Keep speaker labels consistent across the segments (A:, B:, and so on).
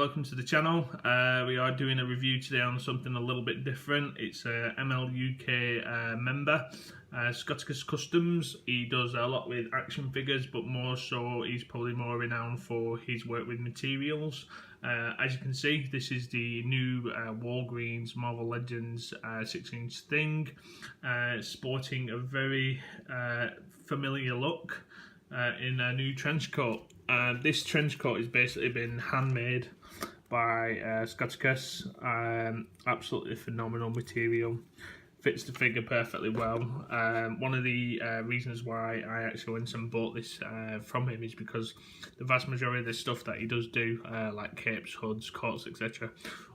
A: welcome to the channel. We are doing a review today on something a little bit different. It's a MLUK member, Scottacus Customs. He does a lot with action figures, but more so he's probably more renowned for his work with materials. As you can see, this is the new Walgreens Marvel Legends 6-inch thing, sporting a very familiar look in a new trench coat. This trench coat has basically been handmade by Scottacus. Absolutely phenomenal material, fits the figure perfectly well. One of the reasons why I actually went and bought this from him is because the vast majority of the stuff that he does do, like capes, hoods, coats, etc.,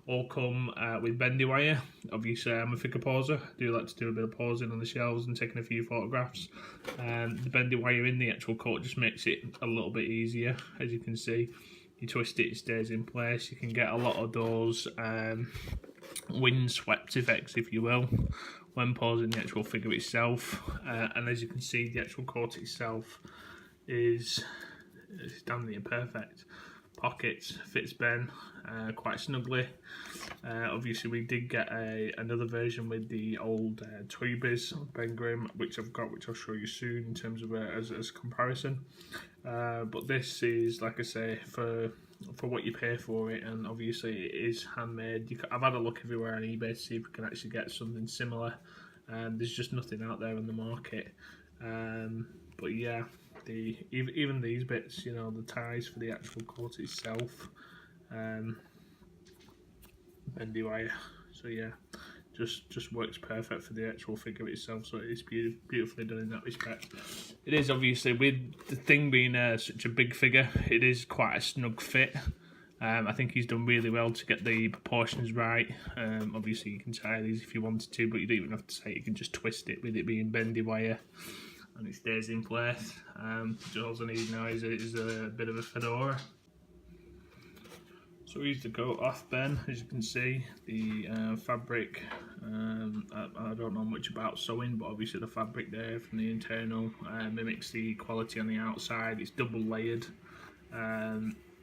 A: all come with bendy wire. Obviously I'm a figure poser, I do like to do a bit of posing on the shelves and taking a few photographs. The bendy wire in the actual coat just makes it a little bit easier. As you can see, you twist it, it stays in place. You can get a lot of those wind-swept effects, if you will, when posing the actual figure itself. And as you can see, the actual coat itself is damn near perfect. Pockets, fits Ben quite snugly. Obviously we did get another version with the old Toy Biz Ben Grimm, which I've got, which I'll show you soon in terms of as a comparison. But this is, like I say, for what you pay for it, and obviously it is handmade. I've had a look everywhere on eBay to see if we can actually get something similar. There's just nothing out there on the market. But yeah, even these bits, you know, the ties for the actual coat itself, bendy wire. So yeah, just works perfect for the actual figure itself. So it's beautifully done in that respect. It is, obviously, with the thing being such a big figure, it is quite a snug fit. I think he's done really well to get the proportions right. Obviously you can tie these if you wanted to, but you don't even have to tie it. You can just twist it with it being bendy wire, and it stays in place. All I need now is a bit of a fedora. So we used the coat off Ben, as you can see. The fabric, I don't know much about sewing, but obviously the fabric there from the internal mimics the quality on the outside. It's double layered,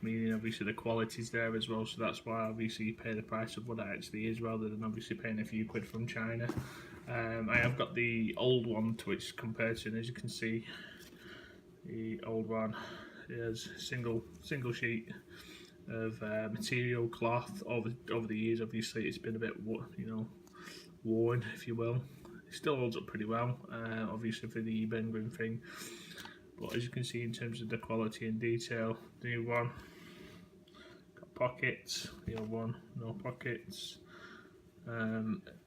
A: meaning obviously the quality's there as well, so that's why obviously you pay the price of what it actually is, rather than obviously paying a few quid from China. I have got the old one to which compared to, and as you can see, the old one is single sheet of material cloth. Over the years, obviously it's been a bit, you know, worn, if you will. It still holds up pretty well, obviously for the Ben Grimm thing, but as you can see in terms of the quality and detail, the new one got pockets, the old one no pockets.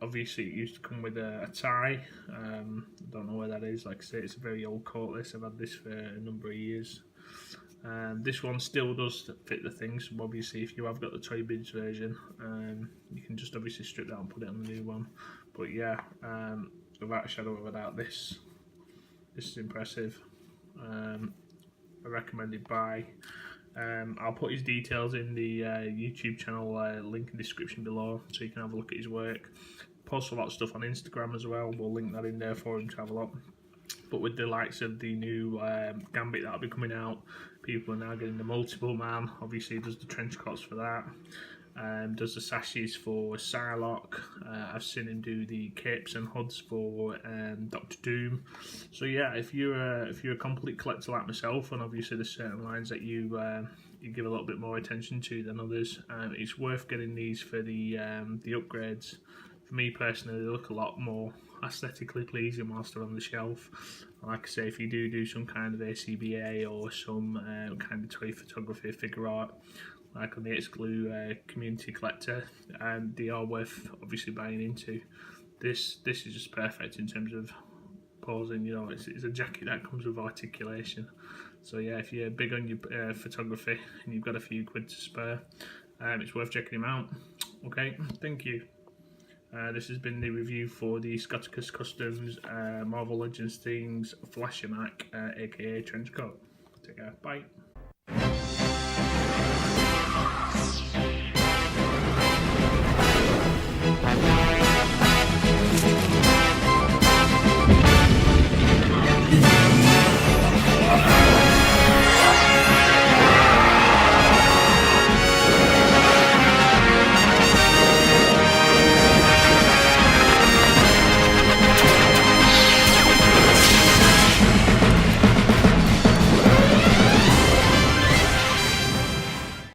A: Obviously it used to come with a tie. I don't know where that is. Like I say, it's a very old coat this. I've had this for a number of years. This one still does fit the thing, so obviously if you have got the Toy Biz version, you can just obviously strip that and put it on the new one. But yeah, without a shadow of a doubt, this is impressive. A recommended buy. I'll put his details in the YouTube channel link in the description below, so you can have a look at his work. Post a lot of stuff on Instagram as well, we'll link that in there for him to have a look. But with the likes of the new Gambit that'll be coming out, people are now getting the multiple man. Obviously he does the trench coats for that, does the sashes for Psylocke. I've seen him do the capes and hoods for Doctor Doom. So yeah, if you're a complete collector like myself, and obviously there's certain lines that you give a little bit more attention to than others, it's worth getting these for the upgrades. For me personally, they look a lot more aesthetically pleasing whilst they're on the shelf. Like I say, if you do some kind of ACBA or some kind of toy photography, figure art, like on the X-Glue community collector, and they are worth obviously buying into. This is just perfect in terms of posing. You know, it's a jacket that comes with articulation. So yeah, if you're big on your photography and you've got a few quid to spare, it's worth checking him out. Okay, thank you. This has been the review for the Scottacus Customs Marvel Legends Things Flasher Mac, aka Trench Coat. Take care, bye.